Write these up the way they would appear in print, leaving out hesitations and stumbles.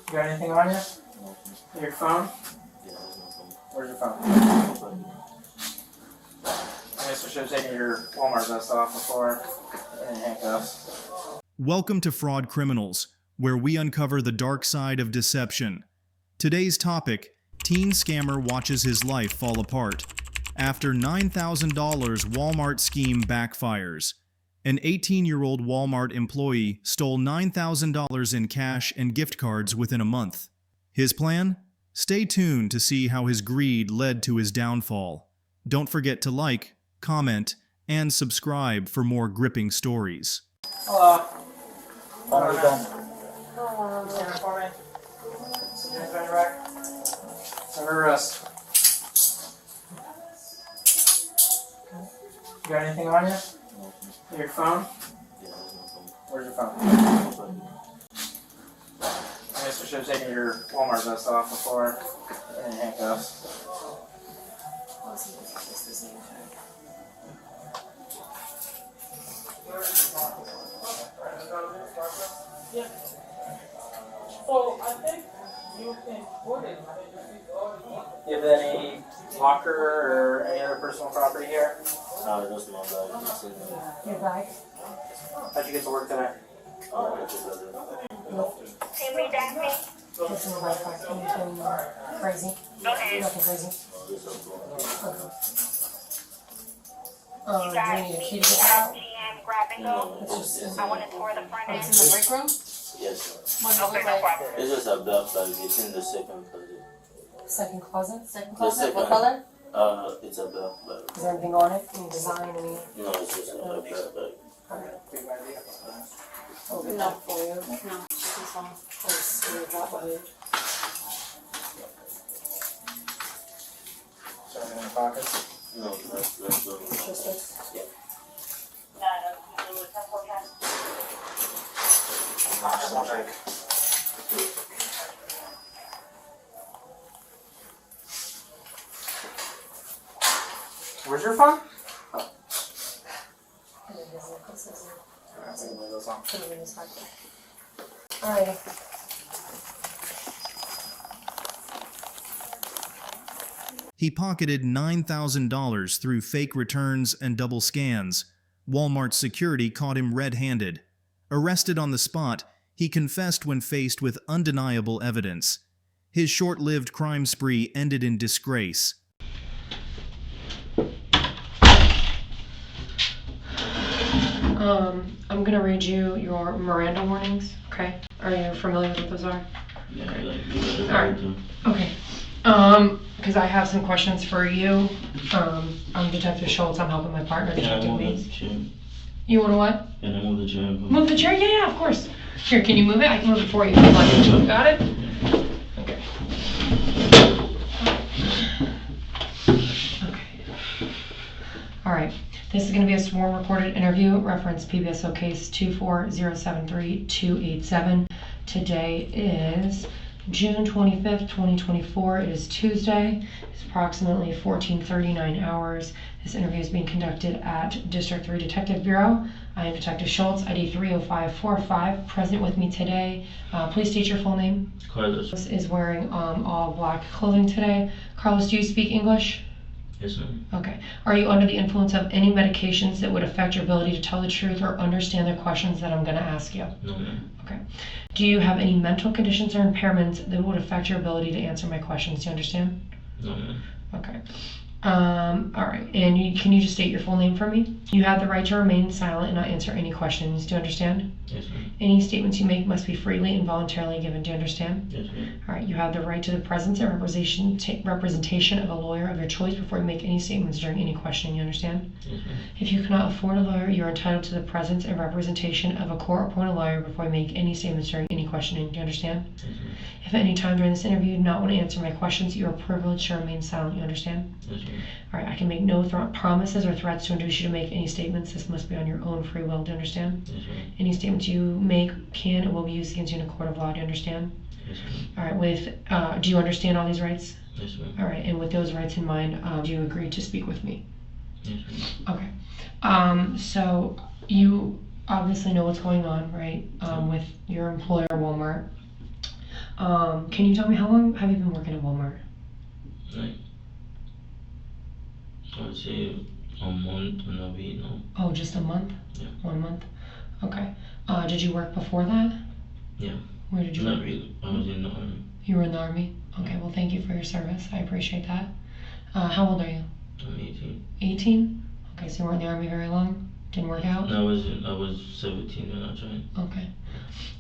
You got anything on you? Your phone? Yeah, there's no phone. Where's your phone? I guess we should have taken your Walmart vest off before any handcuffs. Welcome to Fraud Criminals, where we uncover the dark side of deception. Today's topic: teen scammer watches his life fall apart. After $9,000 Walmart scheme backfires. An 18-year-old Walmart employee stole $9,000 in cash and gift cards within a month. His plan? Stay tuned to see how his greed led to his downfall. Don't forget to like, comment, and subscribe for more gripping stories. Hello. How are you doing? Stand up for me. Sit your hands behind your back. Over your wrist. You got anything on you? Your phone? Yeah, there's no phone. Where's your phone? I guess we should have taken your Walmart vest off before any handcuffs. Yeah. So I think you can put it. Do you have any locker or any other personal property here? Just my bag. It's in there. Your bag. How'd you get to work today? It's a brother. What's in the backpack? Anything crazy? Nothing crazy. It's a brother. Okay. Do you need a key to get out? No, It's just in it's the, it's in the break room? yes, sir. What does it look like? It's just a black bag. It's in the second closet. Second closet? Second The closet? What second. color? It's a black bag. Is there anything on it? Any design? Any? No, it's just a black bag. Big idea. Not for you. No. She's on. Drop the hood. Is there anything in the pockets? No, that's the Just this? Yeah. Just one drink. Where's your phone? Alright, so leave those on. Alrighty. He pocketed $9,000 through fake returns and double scans. Walmart security caught him red-handed. Arrested on the spot, he confessed when faced with undeniable evidence. His short-lived crime spree ended in disgrace. I'm gonna read you your Miranda warnings, okay? Are you familiar with what those are? Yeah, Alright. Okay. Because I have some questions for you. I'm Detective Schultz. I'm helping my partner, Detective Mays. You want to what? Can I move the chair? Move the chair? Yeah, of course. Here, can you move it? I can move it for you if you'd like. Got it? Okay. Okay. Alright. This is going to be a sworn recorded interview. Reference PBSO case 24073-287. Today is June 25th, 2024. It is Tuesday. It's approximately 14:39 hours. This interview is being conducted at District 3 Detective Bureau. I am Detective Schultz, ID 30545. Present with me today, please state your full name. Carlos. Carlos is wearing all black clothing today. Carlos, do you speak English? Yes, ma'am. Okay. Are you under the influence of any medications that would affect your ability to tell the truth or understand the questions that I'm going to ask you? No, ma'am. Okay. Do you have any mental conditions or impairments that would affect your ability to answer my questions? Do you understand? No, ma'am. Okay. All right. And can you just state your full name for me? You have the right to remain silent and not answer any questions. Do you understand? Yes, ma'am. Any statements you make must be freely and voluntarily given. Do you understand? Yes, ma'am. All right. You have the right to the presence and representation of a lawyer of your choice before you make any statements during any questioning. You understand? Yes, ma'am. If you cannot afford a lawyer, you are entitled to the presence and representation of a court-appointed lawyer before you make any statements during any questioning. Do you understand? Yes, ma'am. If at any time during this interview you do not want to answer my questions, you are privileged to remain silent. You understand? Yes, ma'am. All right. I can make no promises or threats to induce you to make any statements. This must be on your own free will. Do you understand? Yes, ma'am. Any statements you make can and will be used against you in a court of law. Do you understand? Yes, ma'am. All right. Do you understand all these rights? Yes, ma'am. All right. And with those rights in mind, do you agree to speak with me? Yes, ma'am. Okay. So you obviously know what's going on, right? With your employer, Walmart. Can you tell me how long have you been working at Walmart? Like, I would say a month and a week now. Oh, just a month? Yeah. 1 month? Okay. Did you work before that? Yeah. Where did you Not work? really. I was in the army. You were in the Army? Okay, well, thank you for your service. I appreciate that. How old are you? I'm 18. 18? Okay, so you weren't in the Army very long? Didn't work out? I was 17 when I joined. Okay.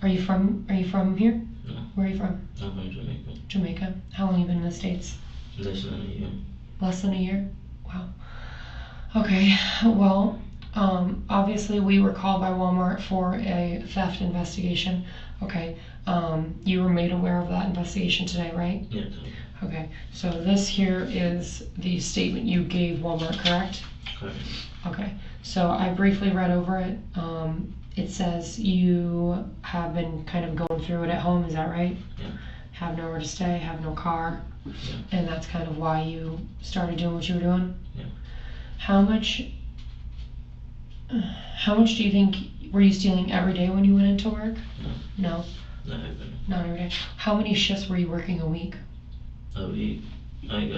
Are you from here? No. Where are you from? I'm from Jamaica. Jamaica. How long have you been in the States? Less than a year. Less than a year? Wow. Okay, well, obviously we were called by Walmart for a theft investigation. Okay, you were made aware of that investigation today, right? Yeah. Okay, so this here is the statement you gave Walmart, correct? Correct. Okay, so I briefly read over it. It says you have been kind of going through it at home, is that right? Yeah. Have nowhere to stay, have no car, Yeah. and that's kind of why you started doing what you were doing? Yeah. How much do you think, were you stealing every day when you went into work? No? Not even. Not every day. How many shifts were you working a week? A week. I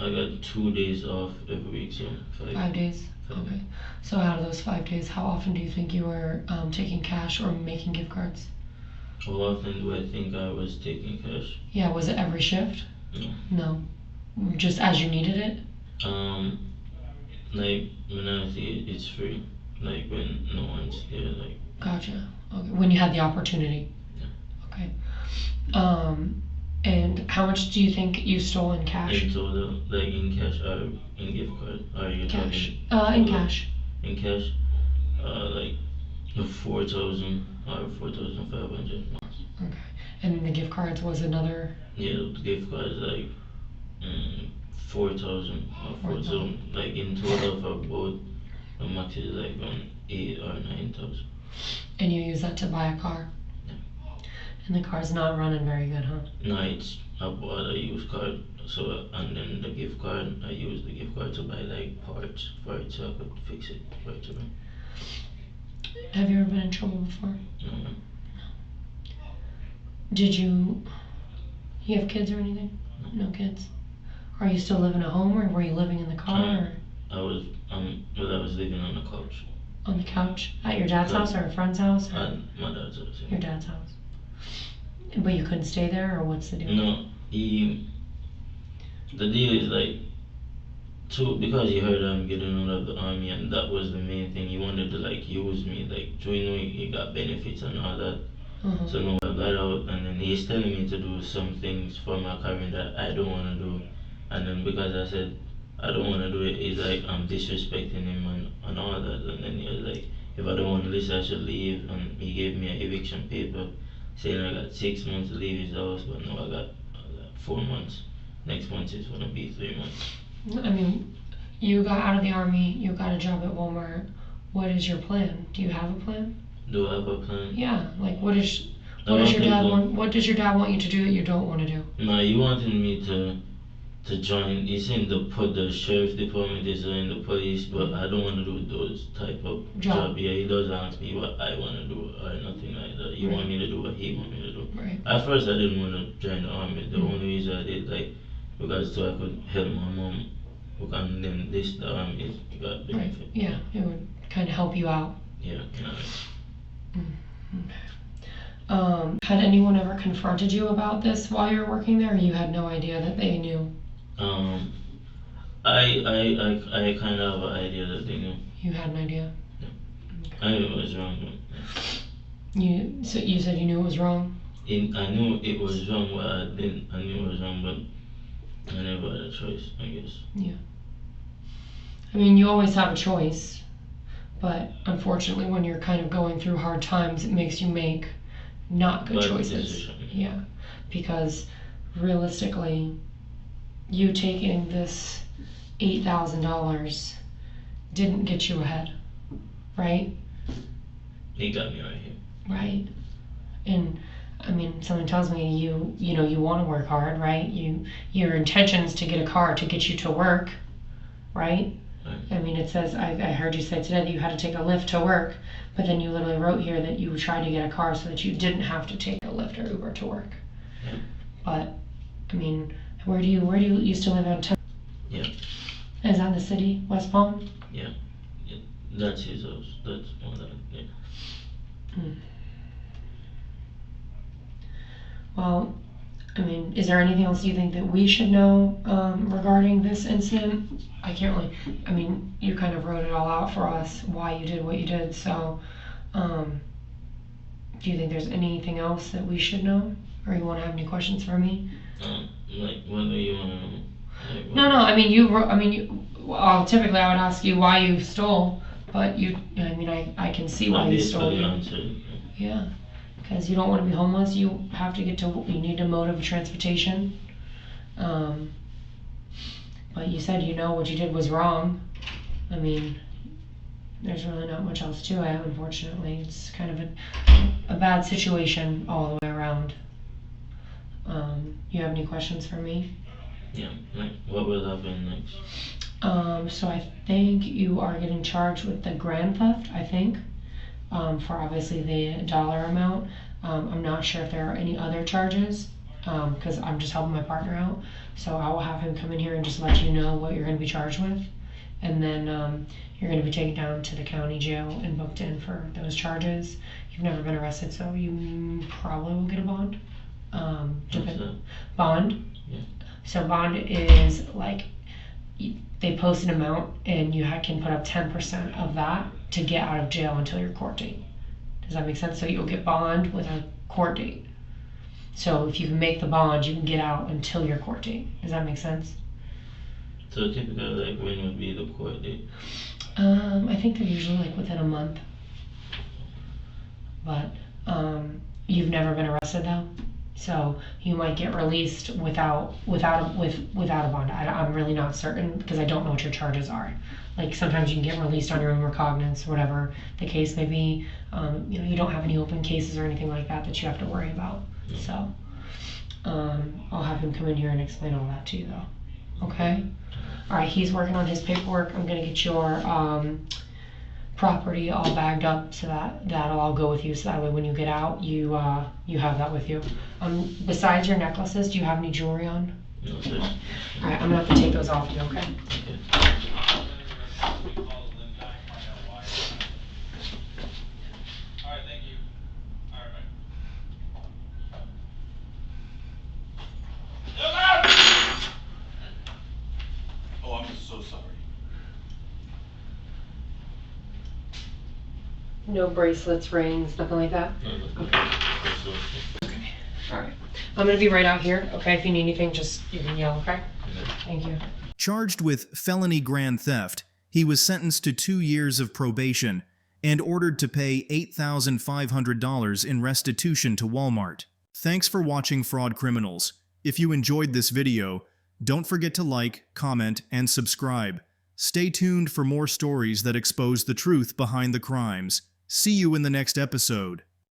got 2 days off every week, so 5 days? 5 Okay. So out of those 5 days, how often do you think you were taking cash or making gift cards? How often do I think I was taking cash? Yeah, was it every shift? No. No. Just as you needed it? Like when I see it's free. Like when no one's there, like. Gotcha. Okay. When you had the opportunity? Yeah. Okay. And how much do you think you stole in cash? In total, like in cash or in gift card? Are you Cash. talking In cash. In cash? Like 4,000 or 4,500. Okay. And then the gift cards was another? Yeah, the gift card is like 4,000 or 4,000. Like in total for both, the max is like around 8 or 9,000. And you use that to buy a car? Yeah. And the car's not running very good, huh? No, I bought a used card, so and then the gift card, I used the gift card to buy like parts for it so I could fix it right away. Have you ever been in trouble before? No. Did you have kids or anything? No kids. Are you still living at home, or were you living in the car? Or I was living on the couch. on the couch at your dad's house or a friend's house? Or At my dad's house. Yeah. your dad's house. But you couldn't stay there, or what's the deal? No, the deal is like, because he heard I'm getting out of the army, and that was the main thing. He wanted to like use me, like, so he got benefits and all that. Uh-huh. So now I got out, and then he's telling me to do some things for my career that I don't want to do. And then because I said I don't want to do it, he's like, I'm disrespecting him and all that. And then he was like, if I don't want to listen, I should leave. And he gave me an eviction paper saying I got 6 months to leave his house, but now I got 4 months. Next month is going to be 3 months. I mean, you got out of the army, you got a job at Walmart. What is your plan? Do you have a plan? Do I have a plan? Yeah, like what does your dad want? What does your dad want you to do that you don't want to do? No, he wanted me to join. He's in the sheriff's department, he's in the police, but I don't want to do those type of job. Yeah, he doesn't ask me what I want to do or nothing like that. He want me to do what he want me to do. Right. At first, I didn't want to join the army. The only reason I did, like, because so I could help my mom, and then the army got benefit. Right. Yeah, it would kind of help you out. Yeah. Had anyone ever confronted you about this while you were working there, or you had no idea that they knew? I kind of have an idea that they knew. You had an idea? Yeah. Okay. I knew it was wrong, but You said you knew it was wrong? I knew it was wrong, but I knew it was wrong, but I never had a choice, I guess. Yeah. I mean, you always have a choice, but unfortunately when you're kind of going through hard times, it makes you make not good Bad choices. decision. Yeah, because realistically, you taking this $8,000 didn't get you ahead, right? He got me right here. Right. And I mean, someone tells me you know you want to work hard, right? Your intention is to get a car to get you to work, right? Right. I mean, it says I heard you say today that you had to take a lift to work, but then you literally wrote here that you tried to get a car so that you didn't have to take a Lyft or Uber to work. Yeah. But I mean, where do you used to live on? Yeah. Is that the city, West Palm? Yeah. That's his house. That's more than yeah. Well, I mean, is there anything else you think that we should know regarding this incident? I can't really, I mean, you kind of wrote it all out for us, why you did what you did, so do you think there's anything else that we should know? Or you want to have any questions for me? Like, what do you want to know? Like, No, I mean, well, typically I would ask you why you stole, but I mean, I can see why you stole. Yeah, because you don't want to be homeless. You have to you need a mode of transportation. But you said what you did was wrong. I mean, there's really not much else to it, unfortunately. It's kind of a bad situation all the way around. You have any questions for me? Yeah, like what will happen next? So I think you are getting charged with the grand theft, I think, for obviously the dollar amount. I'm not sure if there are any other charges, because I'm just helping my partner out. So I will have him come in here and just let you know what you're going to be charged with. And then you're going to be taken down to the county jail and booked in for those charges. You've never been arrested, so you probably will get a bond. What's that? Bond? Yeah. So bond is like, they post an amount and you can put up 10% of that to get out of jail until your court date. Does that make sense? So you'll get bond with a court date. So if you can make the bond, you can get out until your court date. Does that make sense? So typically, like, when would be the court date? I think they're usually like within a month. But you've never been arrested though, so you might get released without a bond. I'm really not certain because I don't know what your charges are. Like sometimes you can get released on your own recognizance, whatever the case may be. You don't have any open cases or anything like that you have to worry about. So I'll have him come in here and explain all that to you though. Okay. All right, he's working on his paperwork. I'm gonna get your property all bagged up so that'll all go with you. So that way, when you get out, you have that with you. Besides your necklaces, do you have any jewelry on? No, sir. All right, I'm gonna have to take those off you. Okay. Okay. Oh, I'm so sorry. No bracelets, rings, nothing like that. No. Okay. All right. I'm gonna be right out here. Okay. If you need anything, you can yell. Okay. Thank you. Charged with felony grand theft, he was sentenced to 2 years of probation and ordered to pay $8,500 in restitution to Walmart. Thanks for watching Fraud Criminals. If you enjoyed this video, don't forget to like, comment, and subscribe. Stay tuned for more stories that expose the truth behind the crimes. See you in the next episode.